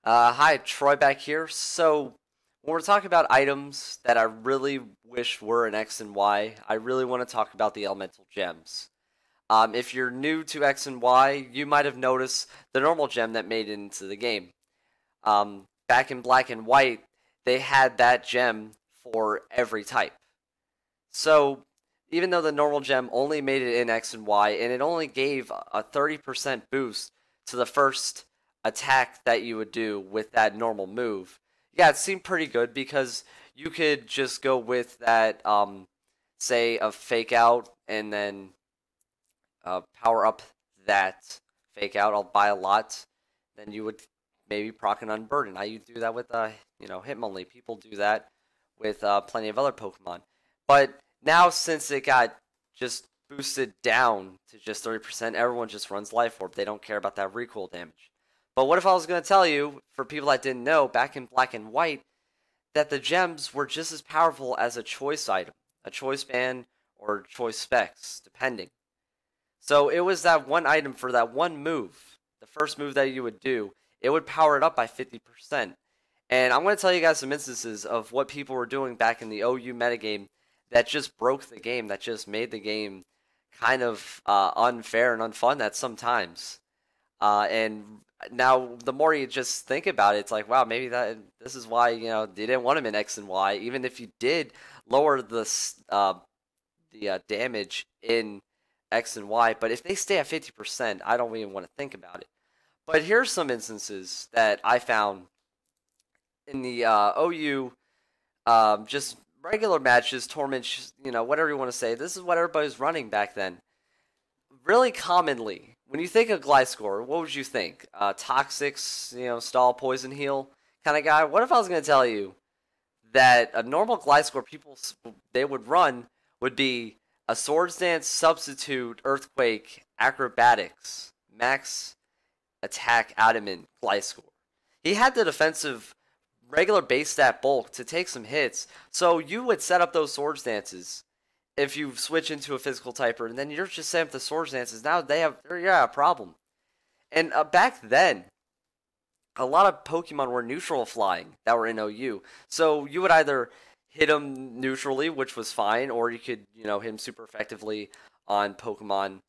Hi, Troy back here. So, when we're talking about items that I really wish were in X and Y, I really want to talk about the elemental gems. If you're new to X and Y, you might have noticed the normal gem that made it into the game. Back in Black and White, they had that gem for every type. So, even though the normal gem only made it in X and Y, and it only gave a 30% boost to the first attack that you would do with that normal move, yeah, it seemed pretty good because you could just go with that, say, a fake out and then power up that fake out. I'll buy a lot. Then you would maybe proc an unburden. I do that with, Hitmonlee. People do that with plenty of other Pokemon. But now, since it got just boosted down to just 30%, everyone just runs Life Orb. They don't care about that recoil damage. But what if I was going to tell you, for people that didn't know, back in Black and White, that the gems were just as powerful as a choice item, a choice band, or choice specs, depending. So it was that one item for that one move, the first move that you would do, it would power it up by 50%. And I'm going to tell you guys some instances of what people were doing back in the OU metagame that just broke the game, that just made the game kind of unfair and unfun at sometimes. And now, the more you just think about it, it's like, wow, maybe this is why they didn't want him in X and Y. Even if you did lower the damage in X and Y, but if they stay at 50%, I don't even want to think about it. But here's some instances that I found in the OU, just regular matches, tournaments, whatever you want to say. This is what everybody's running back then. Really commonly, when you think of Gliscor, what would you think? Toxics, stall, poison heal kind of guy? What if I was going to tell you that a normal Gliscor people they would run would be a Swords Dance, Substitute, Earthquake, Acrobatics, Max Attack, Adamant, Gliscor. He had the defensive regular base stat bulk to take some hits, so you would set up those Swords Dances if you switch into a physical typer, and then you're just setting up the Swords Dances. Now they're a problem. And back then, a lot of Pokemon were neutral flying that were in OU. So you would either hit them neutrally, which was fine, or you could, hit them super effectively on Pokemon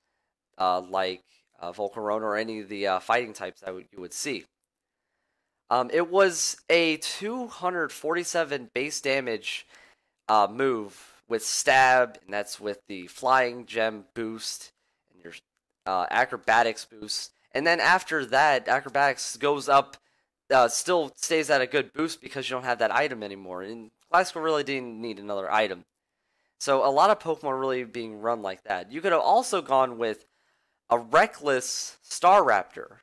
like Volcarona or any of the fighting types that you would see. It was a 247 base damage move with stab, and that's with the flying gem boost and your acrobatics boost. And then after that, acrobatics goes up, still stays at a good boost because you don't have that item anymore. And Gliscor really didn't need another item. So a lot of Pokemon really being run like that. You could have also gone with a reckless Staraptor.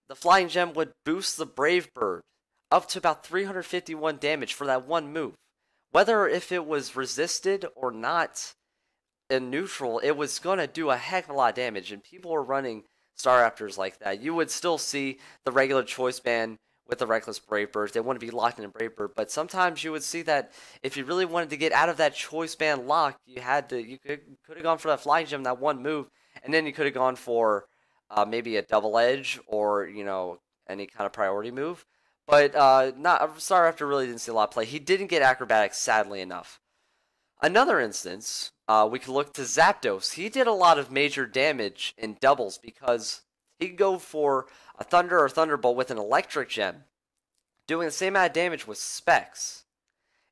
The flying gem would boost the Brave Bird up to about 351 damage for that one move. Whether if it was resisted or not in neutral, it was going to do a heck of a lot of damage, and people were running Staraptors like that. You would still see the regular choice band with the Reckless Brave Bird. They want to be locked in a Brave Bird, but sometimes you would see that if you really wanted to get out of that choice band lock, you could have gone for that flying gem, that one move, and then you could have gone for maybe a double edge or any kind of priority move. But Staraptor really didn't see a lot of play. He didn't get acrobatics, sadly enough. Another instance, we could look to Zapdos. He did a lot of major damage in doubles because he could go for a Thunder or Thunderbolt with an Electric Gem, doing the same amount of damage with Specs.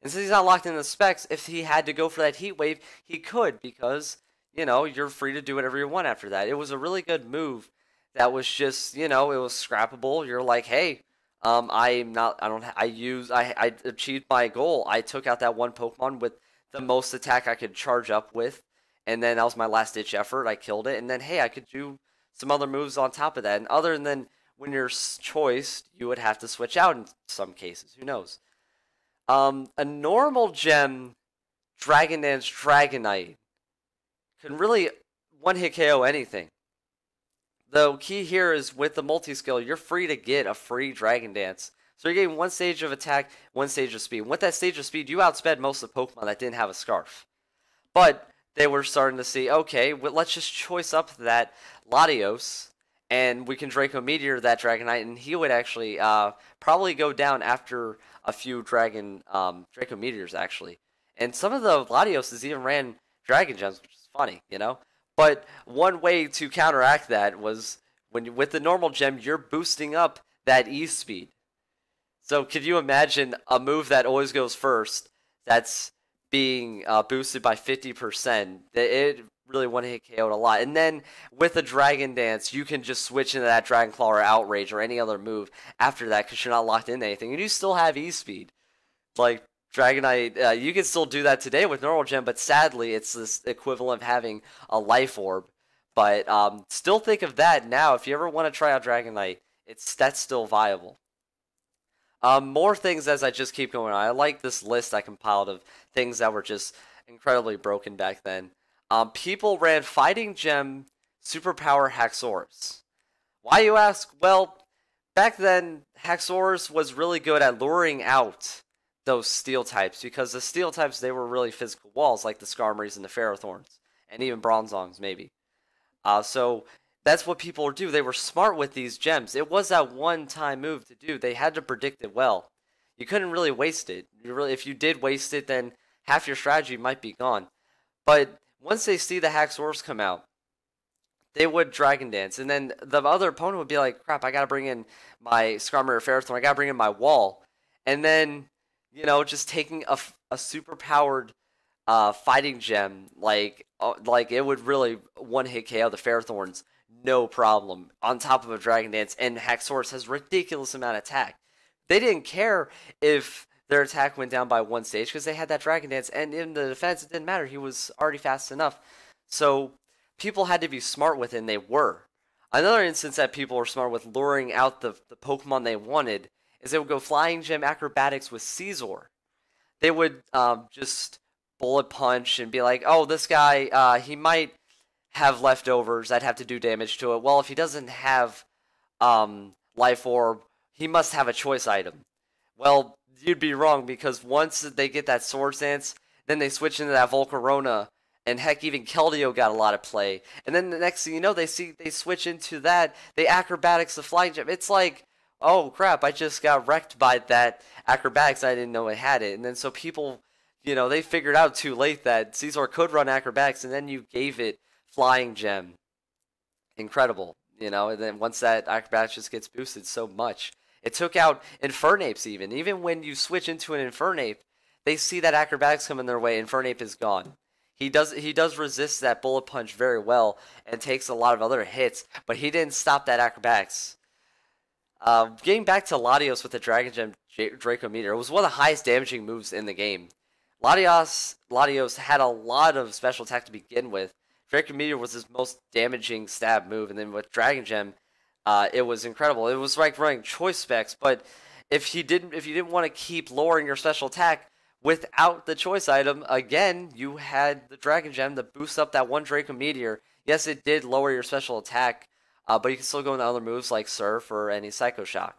And since he's not locked in the Specs, if he had to go for that Heat Wave, he could because, you're free to do whatever you want after that. It was a really good move that was just, it was scrappable. You're like, hey, I achieved my goal. I took out that one Pokemon with the most attack I could charge up with, and then that was my last ditch effort. I killed it, and then hey, I could do some other moves on top of that. And other than when you're choiced, you would have to switch out in some cases. Who knows? A normal gem Dragon Dance Dragonite can really one-hit KO anything. The key here is with the multi-skill, you're free to get a free Dragon Dance. So you're getting one stage of attack, one stage of speed. With that stage of speed, you outsped most of the Pokemon that didn't have a Scarf. But they were starting to see, okay, well, let's just choice up that Latios and we can Draco Meteor that Dragonite, and he would actually probably go down after a few Draco Meteors actually. And some of the Latioses even ran Dragon Gems, which is funny, you know. But one way to counteract that was with the normal gem, you're boosting up that E speed. So could you imagine a move that always goes first that's being boosted by 50%? It really one-hit KO'd a lot. And then with a Dragon Dance, you can just switch into that Dragon Claw or Outrage or any other move after that because you're not locked into anything. And you still have E-Speed. Like Dragonite, you can still do that today with normal gem, but sadly it's this equivalent of having a Life Orb. But still think of that now. If you ever want to try out Dragonite, that's still viable. More things as I just keep going on. I like this list I compiled of things that were just incredibly broken back then. People ran Fighting Gem Superpower Haxorus. Why, you ask? Well, back then, Haxorus was really good at luring out those steel types because the steel types, they were really physical walls like the Skarmories and the Ferrothorns and even Bronzongs maybe. So that's what people would do. They were smart with these gems. It was that one-time move to do. They had to predict it well. You couldn't really waste it. If you did waste it, then half your strategy might be gone. But once they see the Haxorus come out, they would Dragon Dance. And then the other opponent would be like, crap, I got to bring in my Skarmory or Ferrothorn. I got to bring in my wall. And then, you know, just taking a super-powered fighting gem, like it would really one-hit KO the Ferrothorns. No problem. On top of a Dragon Dance, and Haxorus has ridiculous amount of attack. They didn't care if their attack went down by one stage because they had that Dragon Dance, and in the defense, it didn't matter. He was already fast enough. So people had to be smart with it, and they were. Another instance that people were smart with luring out the Pokemon they wanted is they would go Flying Gem Acrobatics with Caesar. They would just Bullet Punch and be like, oh, this guy, he might have leftovers that have to do damage to it. Well, if he doesn't have Life Orb, he must have a choice item. Well, you'd be wrong because once they get that Swords Dance, then they switch into that Volcarona, and heck, even Keldeo got a lot of play. And then the next thing you know, they switch into that, they Acrobatics the Flying Gem. It's like, oh crap, I just got wrecked by that Acrobatics. I didn't know it had it. And then so people, you know, they figured out too late that Caesar could run Acrobatics, and then you gave it Flying Gem. Incredible, you know, and then once that Acrobatics just gets boosted so much. It took out Infernapes even. Even when you switch into an Infernape, they see that Acrobatics coming their way, Infernape is gone. He does resist that Bullet Punch very well and takes a lot of other hits, but he didn't stop that Acrobatics. Getting back to Latios with the Dragon Gem Draco Meteor, it was one of the highest damaging moves in the game. Latios had a lot of special attack to begin with. Draco Meteor was his most damaging stab move, and then with Dragon Gem, it was incredible. It was like running choice specs, but if you didn't want to keep lowering your special attack without the choice item, again, you had the Dragon Gem to boost up that one Draco Meteor. Yes, it did lower your special attack, but you can still go into other moves like Surf or any Psycho Shock.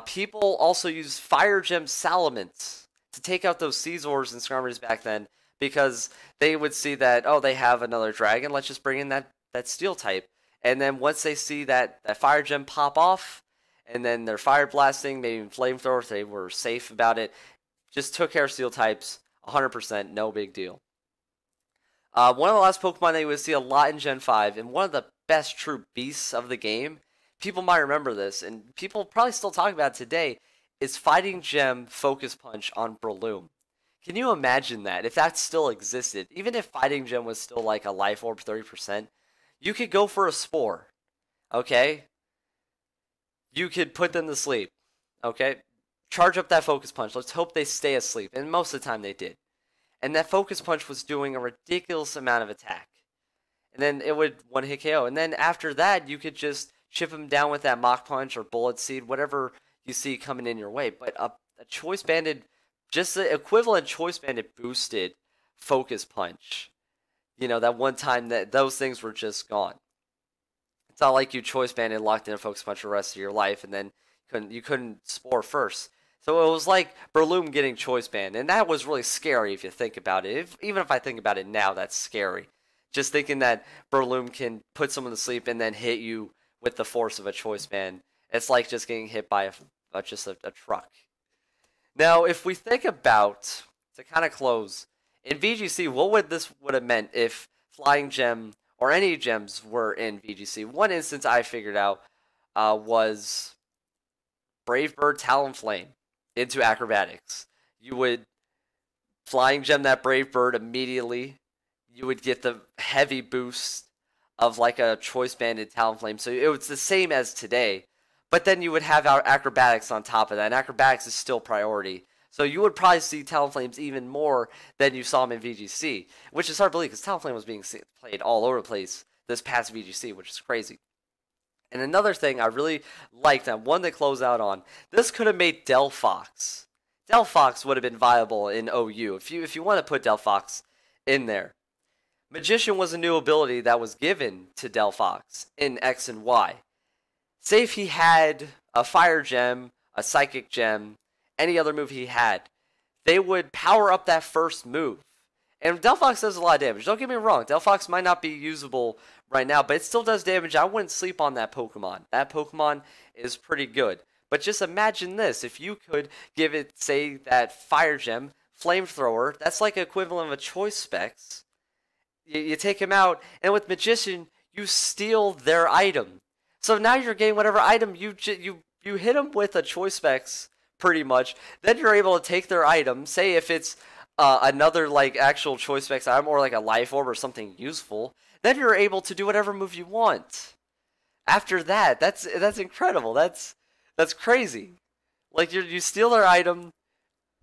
People also used Fire Gem Salamence to take out those Caesars and Skarmories back then, because they would see that, oh, they have another dragon, let's just bring in that steel type. And then once they see that fire gem pop off, and then they're fire blasting, maybe flamethrowers, they were safe about it, just took care of steel types, 100%, no big deal. One of the last Pokemon that you would see a lot in Gen 5, and one of the best true beasts of the game, people might remember this, and people probably still talk about it today, is Fighting Gem Focus Punch on Breloom. Can you imagine that, if that still existed? Even if Fighting Gem was still like a Life Orb 30%, you could go for a Spore, okay? You could put them to sleep, okay? Charge up that Focus Punch. Let's hope they stay asleep, and most of the time they did. And that Focus Punch was doing a ridiculous amount of attack. And then it would one-hit KO. And then after that, you could just chip them down with that Mach Punch or Bullet Seed, whatever you see coming in your way. But a Choice Banded, just the equivalent Choice Banded boosted Focus Punch. You know, that one time that those things were just gone. It's not like you Choice Banded locked in a Focus Punch the rest of your life and then you couldn't Spore first. So it was like Breloom getting Choice Band, and that was really scary if you think about it. Even if I think about it now, that's scary. Just thinking that Breloom can put someone to sleep and then hit you with the force of a choice band. It's like just getting hit by a truck. Now, if we think about, to kind of close, in VGC, what would this would have meant if Flying Gem or any gems were in VGC? One instance I figured out was Brave Bird Talonflame into Acrobatics. You would Flying Gem that Brave Bird immediately. You would get the heavy boost of like a Choice Banded Talonflame. So it was the same as today. But then you would have our Acrobatics on top of that. And Acrobatics is still priority. So you would probably see Talonflames even more than you saw them in VGC. Which is hard to believe because Talonflame was being played all over the place this past VGC, which is crazy. And another thing I really liked, and one to close out on, this could have made Delphox. Delphox would have been viable in OU if you want to put Delphox in there. Magician was a new ability that was given to Delphox in X and Y. Say if he had a Fire Gem, a Psychic Gem, any other move he had, they would power up that first move. And Delphox does a lot of damage. Don't get me wrong, Delphox might not be usable right now, but it still does damage. I wouldn't sleep on that Pokemon. That Pokemon is pretty good. But just imagine this, if you could give it, say, that Fire Gem, Flamethrower, that's like equivalent of a Choice Specs. You take him out, and with Magician, you steal their item. So now you're getting whatever item you hit them with a Choice Specs, pretty much. Then you're able to take their item. Say if it's another like actual Choice Specs item or like a Life Orb or something useful. Then you're able to do whatever move you want. After that, that's incredible. That's crazy. Like you steal their item.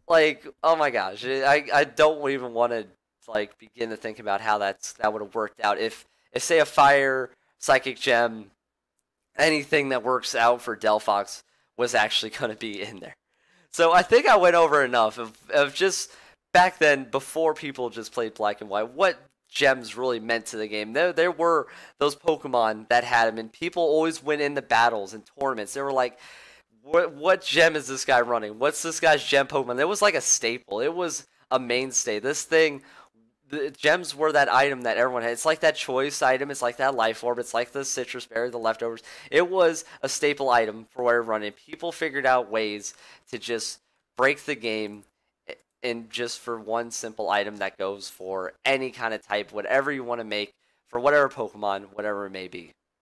Like, oh my gosh, I don't even want to like begin to think about how that would have worked out if say a Fire Psychic Gem, anything that works out for Delphox was actually going to be in there. So I think I went over enough of just back then, before people just played Black and White, what gems really meant to the game. There were those Pokemon that had them, and people always went in the battles and tournaments. They were like, what gem is this guy running? What's this guy's gem Pokemon? It was like a staple. It was a mainstay. This thing, the gems were that item that everyone had. It's like that choice item. It's like that Life Orb. It's like the Citrus Berry, the leftovers. It was a staple item for where running. People figured out ways to just break the game in just for one simple item that goes for any kind of type, whatever you want to make for whatever Pokemon, whatever it may be.